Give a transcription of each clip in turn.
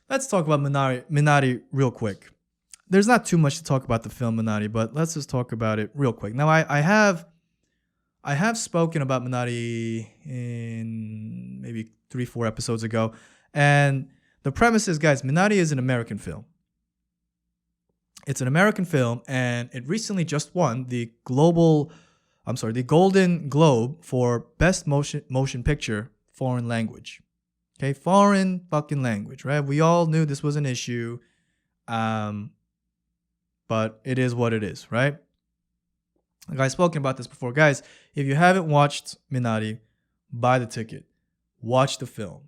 let's talk about Minari real quick. There's not too much to talk about the film Minari, but let's just talk about it real quick. Now, I have spoken about Minari in maybe 3-4 episodes ago, and the premise is, guys, Minari is an American film. It's an American film, and it recently just won the Golden Globe for Best Motion Picture Foreign Language. Okay, foreign fucking language, right? We all knew this was an issue, but it is what it is, right? Like I've spoken about this before. Guys, if you haven't watched Minari, buy the ticket. Watch the film.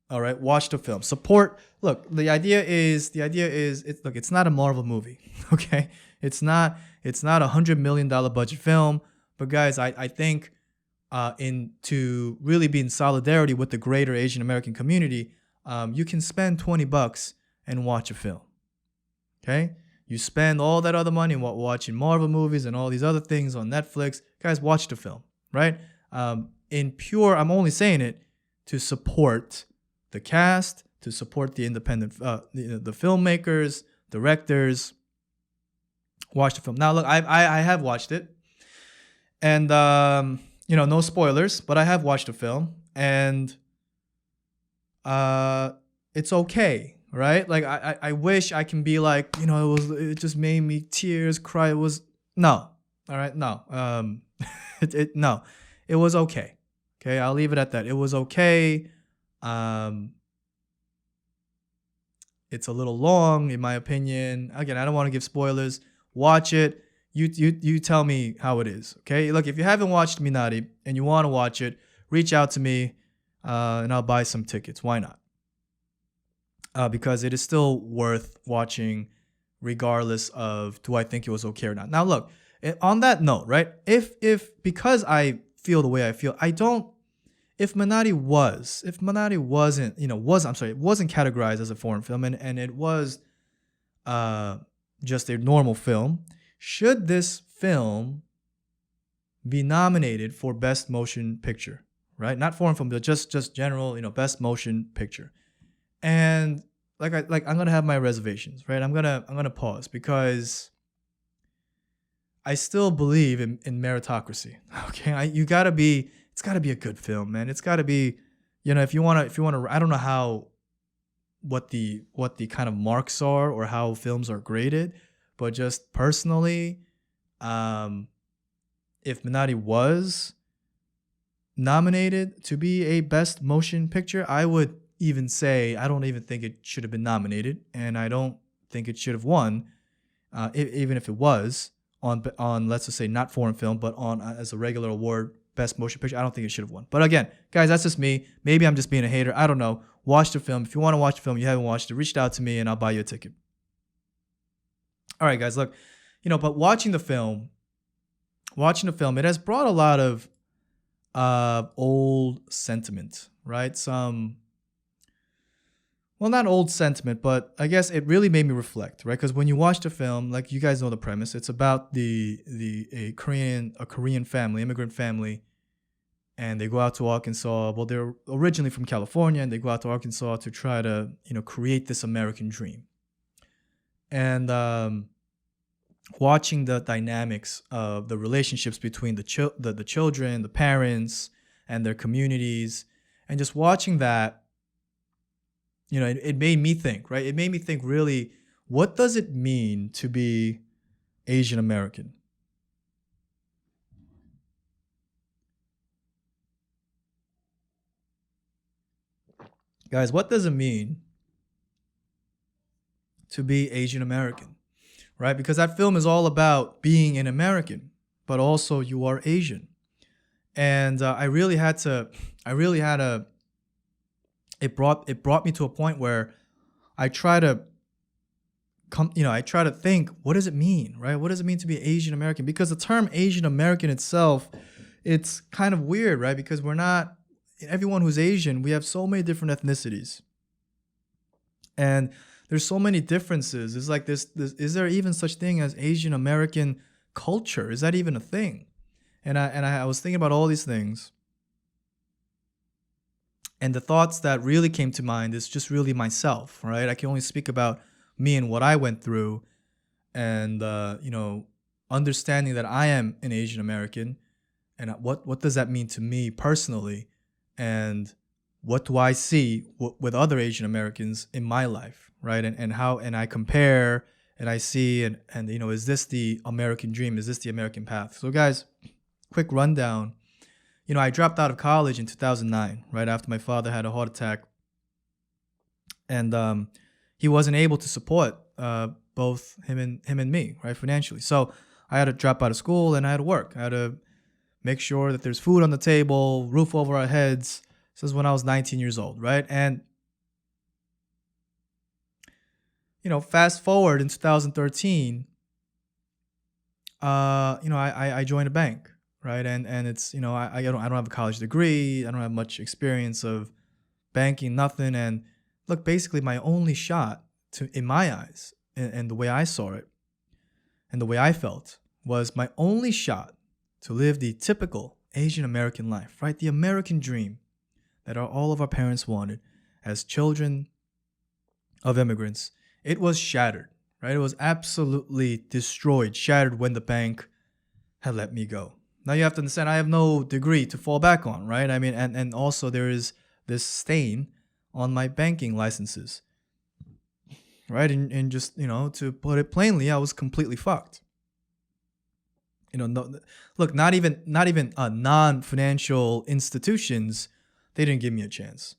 All right, watch the film. Support. Look, the idea is it's not a Marvel movie, okay? It's not $100 million budget film, but guys, I think to really be in solidarity with the greater Asian American community, you can spend $20 and watch a film. Okay? You spend all that other money watching Marvel movies and all these other things on Netflix. Guys, watch the film, right? I'm only saying it to support the cast, to support the independent, the filmmakers, directors. Watch the film. Now, look, I have watched it, and no spoilers, but I have watched the film, and it's okay. Right? Like I wish I can be like, it just made me tears, cry. It was no. All right, no. No. It was okay. Okay, I'll leave it at that. It was okay. It's a little long, in my opinion. Again, I don't want to give spoilers. Watch it. You tell me how it is. Okay? Look, if you haven't watched Minari and you want to watch it, reach out to me, and I'll buy some tickets. Why not? Because it is still worth watching regardless of do I think it was okay or not. Now, look, on that note, right? If because I feel the way I feel, if Minari wasn't categorized as a foreign film and it was just a normal film, should this film be nominated for Best Motion Picture, right? Not foreign film, but just general, Best Motion Picture. And I'm gonna have my reservations, right? I'm gonna pause because I still believe in meritocracy. Okay, it's gotta be a good film, man. It's gotta be, if you wanna, I don't know what the kind of marks are or how films are graded, but just personally, if Minari was nominated to be a Best Motion Picture, I would even say I don't even think it should have been nominated, and I don't think it should have won, even if it was on let's just say not foreign film, but on as a regular award, Best Motion Picture. I don't think it should have won. But again, guys, that's just me. Maybe I'm just being a hater. I don't know. Watch the film. If you want to watch the film, you haven't watched it, reach out to me and I'll buy you a ticket. All right, guys, look, but watching the film, it has brought a lot of old sentiment, right? Well, not old sentiment, but I guess it really made me reflect, right? Because when you watch the film, like you guys know the premise, it's about a Korean family, immigrant family, and they go out to Arkansas. Well, they're originally from California, and they go out to Arkansas to try to, create this American dream. And watching the dynamics of the relationships between the children, the parents, and their communities, and just watching that. It made me think, right? It made me think, really, what does it mean to be Asian American? Guys, what does it mean to be Asian American, right? Because that film is all about being an American, but also you are Asian. And it brought me to a point where I try to think, what does it mean, right? What does it mean to be Asian American? Because the term Asian American itself, it's kind of weird, right? Because everyone who's Asian, we have so many different ethnicities. And there's so many differences. It's like this, is there even such thing as Asian American culture? Is that even a thing? And I was thinking about all these things. And the thoughts that really came to mind is just really myself, right? I can only speak about me and what I went through, and understanding that I am an Asian American, and what does that mean to me personally, and what do I see with other Asian Americans in my life, right? And how, and I compare and I see, and is this the American dream? Is this the American path? So guys, quick rundown. I dropped out of college in 2009, right after my father had a heart attack, and he wasn't able to support both him and me, right, financially. So I had to drop out of school and I had to work. I had to make sure that there's food on the table, roof over our heads. This is when I was 19 years old, right? And fast forward in 2013, I joined a bank, right? And it's, I don't have a college degree. I don't have much experience of banking, nothing. And look, basically my only shot in my eyes, and the way I saw it and the way I felt, was my only shot to live the typical Asian American life, right? The American dream that all of our parents wanted as children of immigrants. It was shattered, right? It was absolutely destroyed, shattered when the bank had let me go. Now you have to understand, I have no degree to fall back on, right? I mean, and also there is this stain on my banking licenses, right? And just, to put it plainly, I was completely fucked. No, look, not even non-financial institutions, they didn't give me a chance.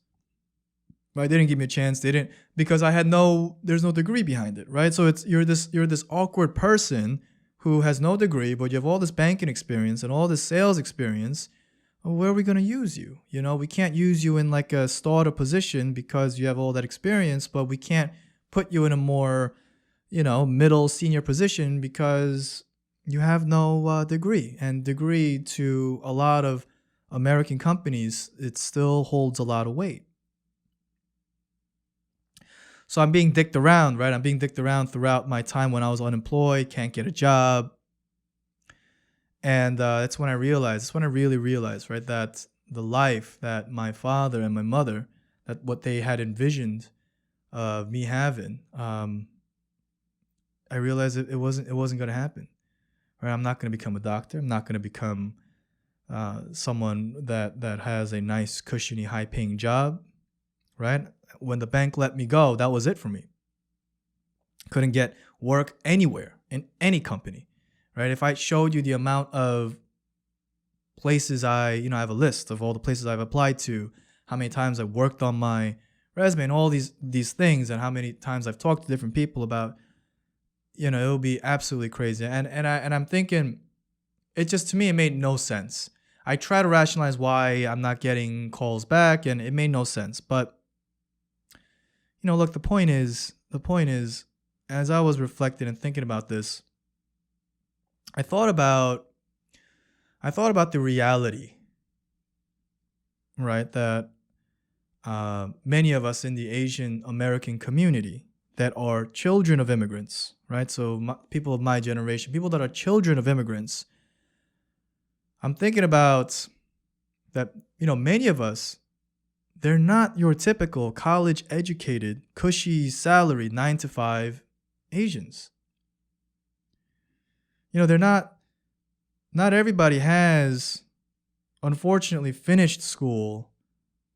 Right? They didn't give me a chance. They didn't, because there's no degree behind it, right? So you're this awkward person who has no degree, but you have all this banking experience and all this sales experience. Well, where are we going to use you? We can't use you in like a starter position because you have all that experience, but we can't put you in a more, middle senior position because you have no degree. And degree, to a lot of American companies, it still holds a lot of weight. So I'm being dicked around, right? I'm being dicked around throughout my time when I was unemployed, can't get a job. And that's when I really realized, right, that the life that my father and my mother, that what they had envisioned of me having, I realized it wasn't going to happen. Right? I'm not going to become a doctor. I'm not going to become someone that has a nice, cushiony, high-paying job, right? When the bank let me go, that was it for me. Couldn't get work anywhere in any company, right? If I showed you the amount of places I have a list of all the places I've applied to, how many times I worked on my resume and all these things, and how many times I've talked to different people about, it would be absolutely crazy. And I'm thinking, to me, it made no sense. I try to rationalize why I'm not getting calls back, and it made no sense. But look, the point is, as I was reflecting and thinking about this, I thought about the reality, right, that many of us in the Asian American community that are children of immigrants, right? So people of my generation, people that are children of immigrants, I'm thinking about that, many of us, they're not your typical college-educated, cushy salary, 9-to-5 Asians. They're not everybody has, unfortunately, finished school,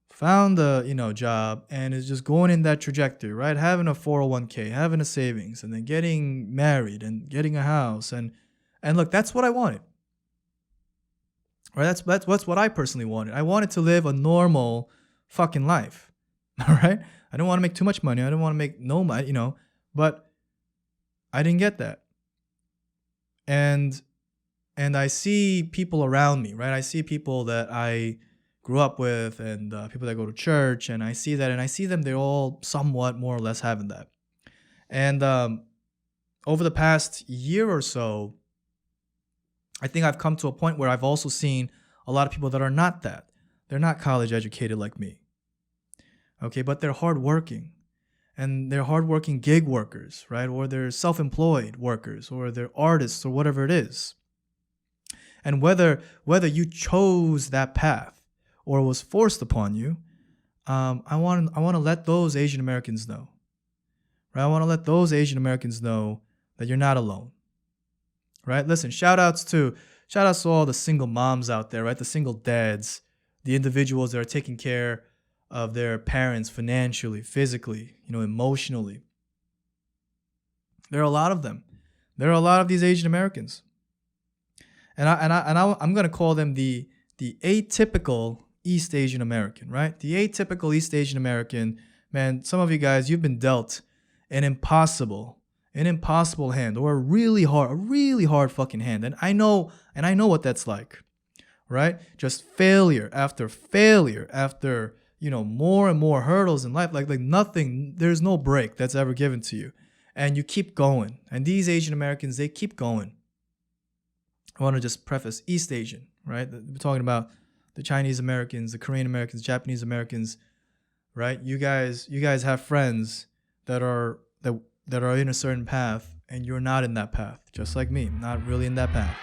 found a, job, and is just going in that trajectory, right? Having a 401k, having a savings, and then getting married and getting a house. And look, that's what I wanted. Right? That's what I personally wanted. I wanted to live a normal fucking life. All right? I didn't want to make too much money. I didn't want to make no money, but I didn't get that. And I see people around me, right? I see people that I grew up with, and people that go to church, and I see that, and I see them, they're all somewhat more or less having that. And over the past year or so, I think I've come to a point where I've also seen a lot of people that are not that. They're not college educated like me. Okay, but they're hardworking. And they're hardworking gig workers, right? Or they're self-employed workers, or they're artists, or whatever it is. And whether you chose that path or was forced upon you, I want to let those Asian Americans know, right? I want to let those Asian Americans know that you're not alone, right? Listen, shout outs to all the single moms out there, right? The single dads, the individuals that are taking care of their parents financially, physically, emotionally. There are a lot of them. There are a lot of these Asian Americans, and I'm gonna call them the atypical East Asian American, right? The atypical East Asian American, man. Some of you guys, you've been dealt an impossible hand, or a really hard fucking hand, and I know what that's like, right? Just failure after failure after more and more hurdles in life, like nothing. There's no break that's ever given to you. And you keep going. And these Asian Americans, they keep going. I want to just preface East Asian, right? We're talking about the Chinese Americans, the Korean Americans, Japanese Americans, right? You guys have friends that are in a certain path, and you're not in that path, just like me, not really in that path.